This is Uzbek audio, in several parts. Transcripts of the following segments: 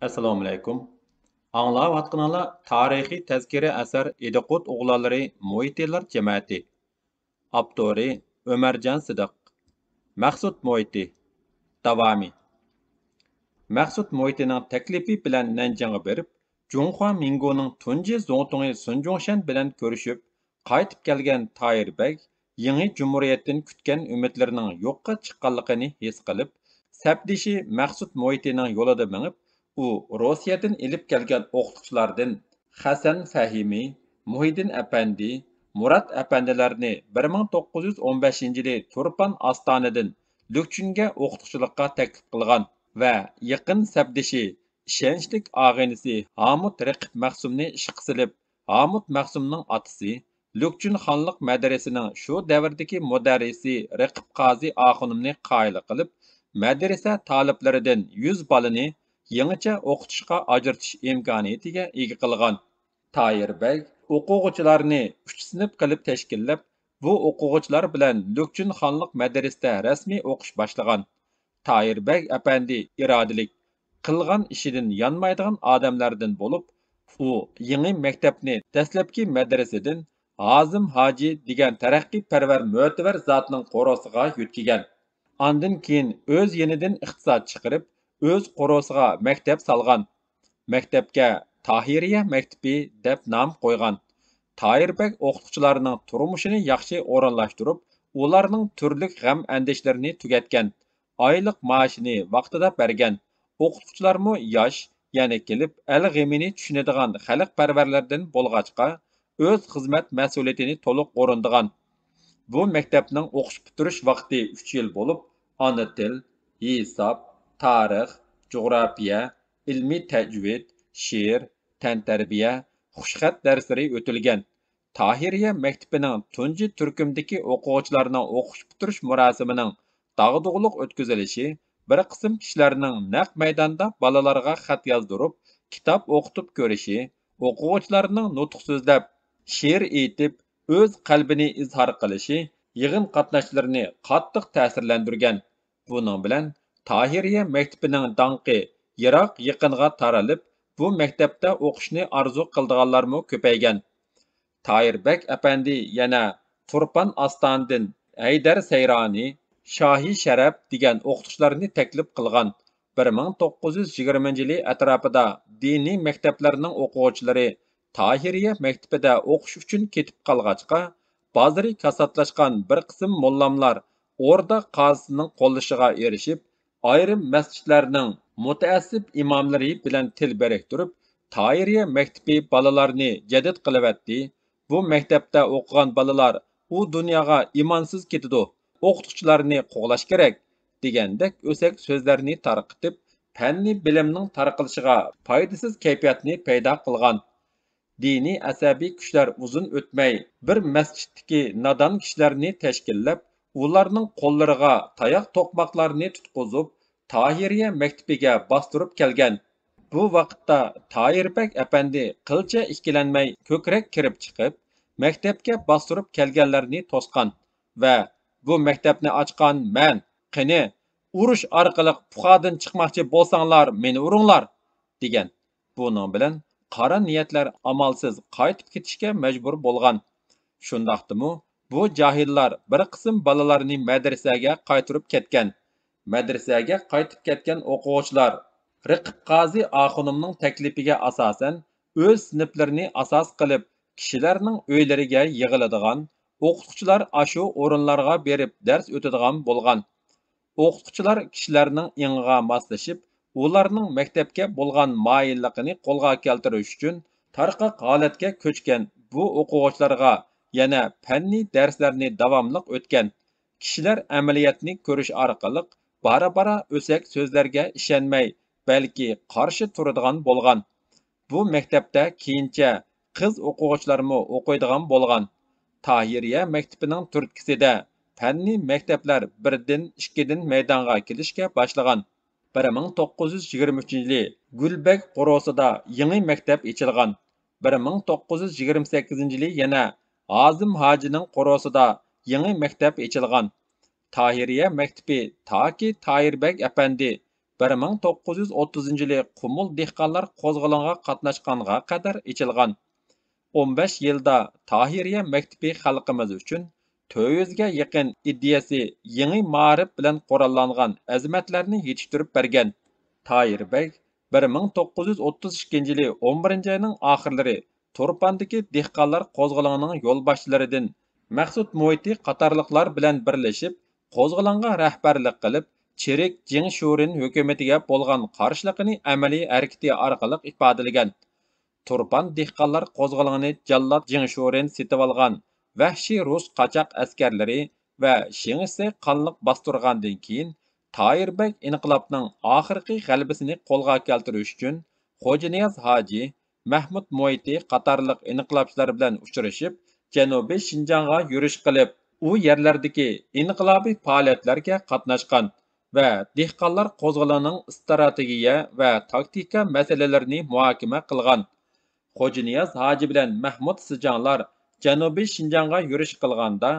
Assalomu alaykum. Anglayotganlar tarixiy tazkira asar Ediqut o'g'lonlari Mo'yitlar jamoati. Avtori Ömerjan Sidiq. Maqsud Mo'yiti. Davomi. Maqsud Mo'yitining taklifi bilan Nanjingga berib, Junxua Mingoning tunji zo'ngtungi Sunjungshan bilan ko'rishib, qaytib kelgan Tayir Beg yangi jumuriyatdan kutgan umidlarining yo'qqa chiqqanligini his qilib, sabdishi Maqsud Mo'yitining yo'lida minib, u Rossiyadan ilib kelgan o'qituvchilardan Hasan Fahimi, Muhiddin Apandi, Murat apandilarni 1915-yili Turpan Ostonidan Lukchunga o'qituvchilikqa taklif qilgan. Va yaqin sabdishi ishonchlik og'inisi Hamut Raqib Maqsumni ishqa silib, Hamut Maqsumning otasi Lukchun xonliq madrasasining shu davrdagi mudarrisi Raqib Qozi Axunimni qoyil qilib, madrasa toliblaridan 100 bolani yangicha o'qitishga ajratish imkoniyatiga ega qilgan. Tayir Beg o'quvchilarni 3 sinf qilib tashkillab, bu o'quvchilar bilan Lukchun xonliq madrasasida rasmiy o'qish boshlagan. Tayir Beg apandi irodalik, qilgan ishidan yanmaydigan odamlardan bo'lib, u yangi maktabni dastlabki madrasadan Hozim Hoji degan taraqqiyparvar mo'tabar zotning qo'rosiga yutkigan. Ondan keyin o'z yenidan iqtisod chiqarib, o'z qo'rosiga maktab solgan. Maktabga Tahiriya maktabi deb nom qo'ygan. Tayir Beg o'qituvchilarning turmushini yaxshi o'rinlashtirib, ularning turli g'am andishlarini tugatgan. Oylik maoshini vaqtida bergan. O'qituvchilarmi yosh, ya'ni kelib el g'imini tushunadigan xalqparvarlardan bo'lg'achqa, o'z xizmat mas'uliyatini to'liq o'rindigan. Bu maktabning o'qish bitirish vaqti 3 yil bo'lib, ona til, hisob, tarix, jo'g'rafiya, ilmiy tajvid, she'r, tantarbiya, xushxat darslari o'tilgan. Tahiriya maktabining tunji turkumdagi o'quvchilarning o'qish bitirish murosimining dag'dug'liq o'tkazilishi bir qism kishilarning naq maydonda bolalarga xat yozdirib, kitob o'qitib ko'rishi, o'quvchilarning nutq so'zlab, she'r aytib, o'z qalbini izhor qilishi yig'in qatnashchilarini qattiq ta'sirlantirgan. Buning bilan Tahiriya maktabining danqi yiroq yaqinga taralib, bu maktabda o'qishni orzu qildiganlarmi ko'paygan. Tayir Beg apandi yana Turpan Ostonidan Haydar Sayroni, Shohi Sharaf degan o'qituvchilarni taklif qilgan. 1920-yili atrofida diniy maktablarning o'quvchilari Tahiriya maktabida o'qish uchun ketib qolg'achqa, bozori kasotlashgan bir qism mollamlar O'rda qozisining qo'llashiga erishib, ayrim masjidlarning mutaassib imomlari bilan til biriktirib, Tahiriya maktabi bolalarni jadid qilyapti. Bu maktabda o'qigan bolalar u dunyoga imonsiz ketidi. O'qituvchilarni qo'g'lash kerak degandek o'sak so'zlarni tarqitib, fanni bilimning tarqilishiga foydasiz kayfiyatni paydo qilgan. Diniy asabiy kuchlar uzun o'tmay bir masjiddagi nodon kishilarni tashkillab, ularning qo'llariga tayoq to'qmoqlarni tutqizib, Tahiriya maktabiga bostirib kelgan. Bu vaqtda Tayir Beg apandi qilcha ikkilanmay ko'krak kirib chiqib, maktabga bostirib kelganlarni to'sgan va bu maktabni ochgan men, qani, urush orqali puxadan chiqmoqchi bo'lsanglar, meni uringlar, degan. Buning bilan qora niyatlar amalsiz qaytib ketishga majbur bo'lgan. Shundaqdimi, bu jahillar bir qism bolalarni madrasaga qaytarib ketgan. Madrasaga qaytib ketgan o'quvchilar Raqib Qozi Axunimning taklifiga asosan o'z sinflarini asos qilib, kishilarning uylariga yig'iladigan, o'qituvchilar ashu o'rinlarga berib dars o'tadigan bo'lgan. O'qituvchilar kishilarning ingiga moslashib, ularning maktabga bo'lgan moyilligini qo'lga keltirish uchun tarqoq holatga ko'chgan. Bu o'quvchilarga yana fanniy darslarni davomli o'tgan. Kishilar amaliyotni ko'rish orqali bora-bora o'sak so'zlarga ishonmay, balki qarshi turadigan bo'lgan. Bu maktabda keyincha qiz o'quvchilarmi o'qiydigan bo'lgan. Tahiriya maktabining turtkisida fanniy maktablar birdan ikkidan maydonga kelishga boshlagan. 1923-yili Gulbek qo'rosida yangi maktab ochilgan. 1928-yili yana Hozim Hojining qo'rosida yangi maktab ochilgan. Tahiriya maktabi toki Tayir Beg apandi 1930 yılı Qumul dehqonlar qo'zg'olonga qatnashganga qadar ichilgan. 15 yilda Tahiriya maktabi xalqimiz uchun 400 ga yaqin ideyasi yangi ma'rif bilan qurollangan azmatlarni yetishtirib bergan. Tahir Bey 1932 yılı 11 ayının ahirleri Turpandagi dehqonlar qo'zg'olonining yo'lboshchilaridan Maqsud Moiti qatorliqlar bilan birlashib qo'zg'olonga rahbarlik qilib, Cherik Jing Shurin hukumatiga bo'lgan qarshiligini amaliy harakati orqali ifodalagan. Turpan dehqonlar qo'zg'olonini Jallod Jing Shurin setib olgan vahshiy rus qochoq askarlari va Shingsi qonliq bostirgandan keyin Tayirbek inqilobning oxirgi g'alabasini qo'lga keltirish uchun Xo'janiyaz Hoji, Mahmud Moiti qatorliq inqilobchilar bilan uchrashib, Janubiy Shinjongga yurish qilib, u yerlardagi inqilobiy faoliyatlarga qatnashgan va dehqonlar qo'zg'olonining strategiya va taktika masalalarini muhokama qilgan. Xo'janiyaz Hoji bilan Mahmud Sijanglar Janubiy Shinjongga yurish qilganda,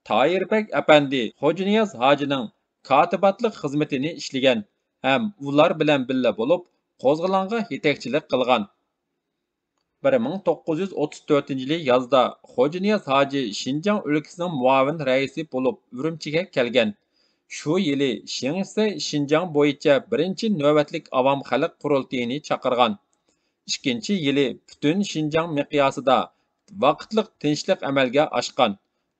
Tayirbek apandi Xo'janiyaz Hojining katibatlik xizmatini ishlagan ham ular bilan birga bo'lib, qo'zg'olonga yetakchilik qilgan. 1934 yılı yazda Xo'janiyaz Hoji Shinjong o'lkasining muavin raisi bo'lib Urumchiga kelgan. Shu yili Shingsi Shinjong bo'yicha birinchi navbatlik avom xalq qurultayini chaqirgan. Ikkinchi yili butun Shinjong miqyosida vaqtliq tinchlik amalga oshgan.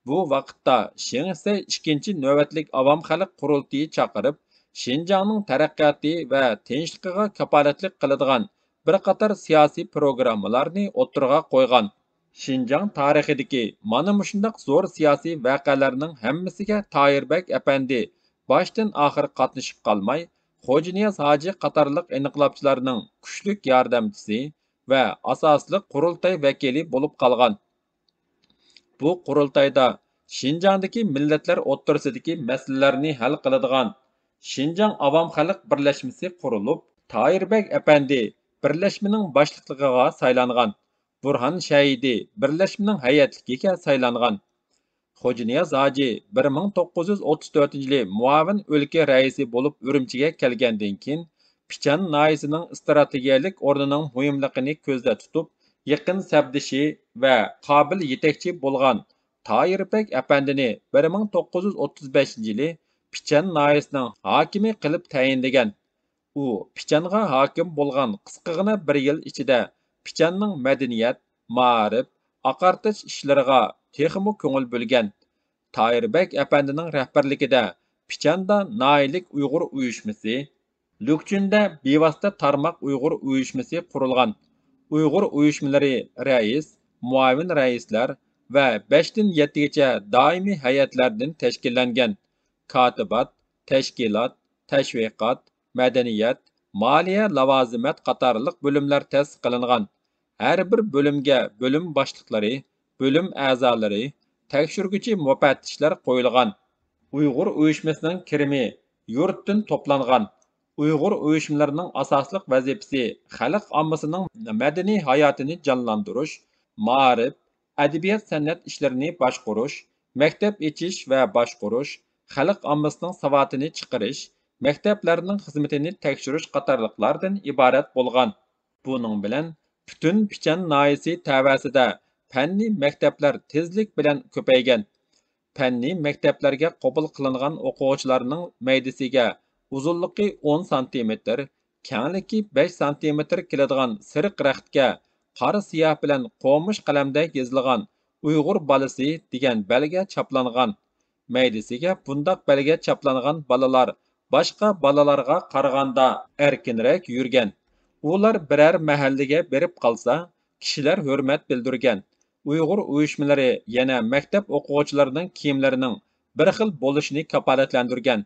Bu vaqtda Shingsi ikkinchi navbatlik avom xalq qurultayi chaqirib, Shinjongning taraqqiyoti va tinchligiga kafolatlik qiladigan bir qator siyosiy programmalarni o'ttirg'a qo'ygan. Shinjong tarixidagi mana mushundaq zo'r siyosiy voqealarning hammasiga Tayirbek apandi boshdan oxir qatnashib qolmay, Xo'janiyaz Hoji qatorliq inqilobchilarning kuchlik yordamchisi va asosli qurultay vakili bo'lib qolgan. Bu qurultayda Shinjongdagi millatlar o'ttirisidagi masalalarni hal qiladigan Shinjong avom xalq birlashmasi qurilib, Tayirbek apandi birlashmaning boshliqligiga saylangan. Burhan Shahidi birlashmaning hay'atligiga saylangan. Xo'janiyaz Hoji 1934 yılı muavin o'lka raisi bo'lib Urumchiga kelgandan keyin Pichan noyisining strategiyalik o'rnining muhimligini ko'zda tutib, yaqin sabdishi va qobil yetakchi bo'lgan Tayirbek apandini 1935 yılı Pichan noyisining hokimi qilib tayinlagan. U Pichanga hokim bo'lgan qisqagina bir yil ichida Pichanning madaniyat, ma'rif, aqartish ishlariga texmo ko'ngil bo'lgan. Tayirbek apandining rahbarligida Pichanda Noyilik Uyg'ur uyushmasi, Lukchunda bevosita tarmoq Uyg'ur uyushmasi qurilgan. Uyg'ur uyushmalari rais, muavin raislar va 5 dan 7 gacha doimiy hay'atlardan tashkillangan. Katibat, tashkilot, tashviqot, madaniyat, moliya, lavozimat qatorliq bo'limlar ta'sis qilingan. Har bir bo'limga bo'lim boshliqlari, bo'lim a'zolari, tekshirguchi mufattishlar qo'yilgan. Uyg'ur uyushmasining kirimi yurtdan to'plangan. Uyg'ur uyushmalarining asosli vazifasi xalq ommasining madaniy hayotini jonlantirish, ma'rif, adabiyot san'at ishlarini boshqarish, maktab echish va boshqarish, xalq ommasining savodini chiqarish, maktablarning xizmatini tekshirish qatorliqlardan iborat bo'lgan. Buning bilan butun Pichan noyisi tavasida fanniy maktablar tezlik bilan ko'paygan. Fanniy maktablarga qabul qilingan o'quvchilarning maydasiga uzunligi 10 sm, kengligi 5 sm keladigan siriq raxtga qora siyoh bilan qo'mish qalamda yozilgan Uyg'ur balasi degan belga chaplangan. Maydasiga bundoq belga chaplangan balalar boshqa balalarga qaraganda erkinroq yurgan. Ular biror mahallaga berib qolsa, kishilar hurmat bildirgan. Uyg'ur uyushmalari yana maktab o'quvchilarining kiyimlarining bir xil bo'lishini kafolatlantirgan.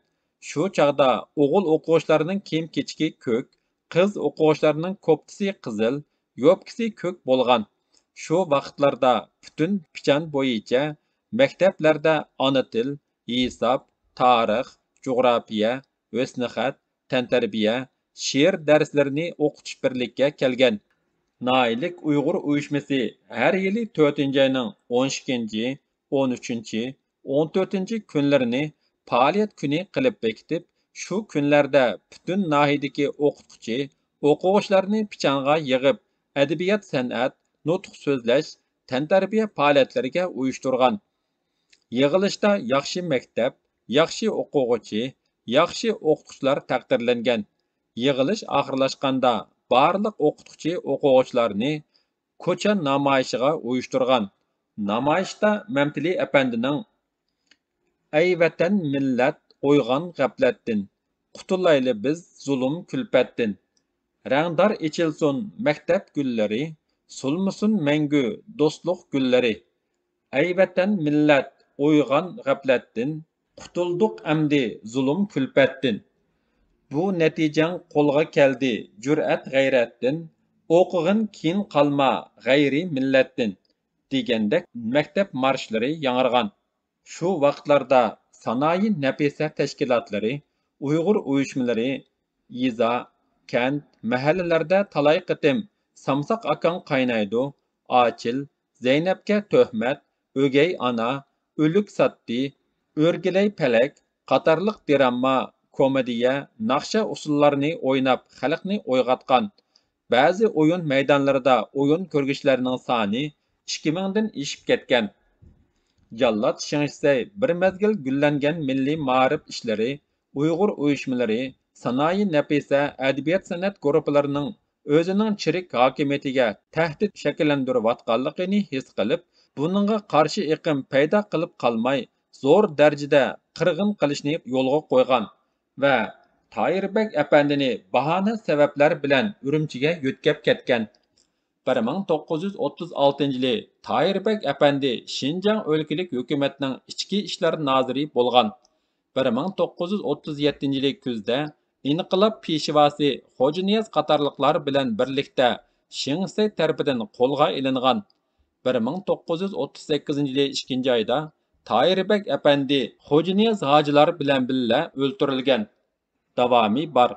Shu chaqda o'g'il o'quvchilarning kiyim-kechigi ko'k, qiz o'quvchilarining ko'ptisi qizil, yo'pkisi ko'k bo'lgan. Shu vaqtlarda butun Pichan bo'yicha maktablarda ona til, hisob, tarix, jug'rofiya, o'snixat, tantarbiya, she'r darslarini o'qitish birlikka kelgan. Noyilik Uyg'ur uyushmasi har yili 4-oyning 12, 13, 14 kunlarini faoliyat kuni qilib bekitib, Shu kunlarda butun nahiyadagi o'qituvchi, o'quvchilarni pichanға yig'ib, adabiyot san'at, nutq so'zlash, tantarbiya faoliyatlariga uyushtirgan. Yig'ilishda yaxshi maktab, yaxshi o'quvchi, yaxshi o'qituvchilar taqdirlangan. Yig'ilish oxirlashganda barliq o'qituvchi o'quvchilarni ko'cha namoyishiga uyushtirgan. Namoyishda Mamtili apandining "Ey vatan millat uyg'on g'aflatdin, qutulayli biz zulm kulfatdin. Rangdor echilsin maktab gullari, sulmusun mangu do'stlik gullari. Ey vatan millat uyg'on g'aflatdin, qutulduq amdi zulm kulfatdin. Bu natijang qo'lga keldi jur'at g'ayratdin, o'qig'in keyin qolma g'ayri millatdin" degandek maktab marshlari yangrgan. Shu vaqtlarda sanoyi nafisa tashkilotlari, Uyg'ur uyushmalari yeza, kent, mahallalarda talay qitim "Samsaq akang qaynaydi", "Ochil", "Zaynabga tuhmat", "O'gay ona", "O'lik satdi", "O'rgilay palak" qatorliq drama, komediya, naqsha usullarini o'ynab xalqni uyg'otgan. Ba'zi o'yin maydonlarida o'yin ko'rgichlarining soni 2000 dan eshib ketgan. Jallod Shingsay bir mezgil gullangan milliy ma'rif ishlari, Uyg'ur uyushmalari, sanoyi nafisa adabiyot san'at guruhlarining o'zining chirik hokimiyatiga tahdid shakllantirayotganligini his qilib, buningga qarshi iqim paydo qilib qolmay, zo'r darajada qirg'in qilishni yo'lga qo'ygan va Toyirbek apandini bahona sabablar bilan Urumchiga yo'tkab ketgan. 1936-yili Toyirbek apandi Şinjan o'lkalik hukumatining ichki ishlar noziri bo'lgan. 1937-yili kuzda inqilob peshvosi Xo'janiyaz qatorliqlar bilan birlikda Shingsay tarafidan qo'lga ilingan. 1938-yili 2 oyda Toyirbek apandi Xo'janiyaz hojilar bilan birga o'ldirilgan. Davomi bor.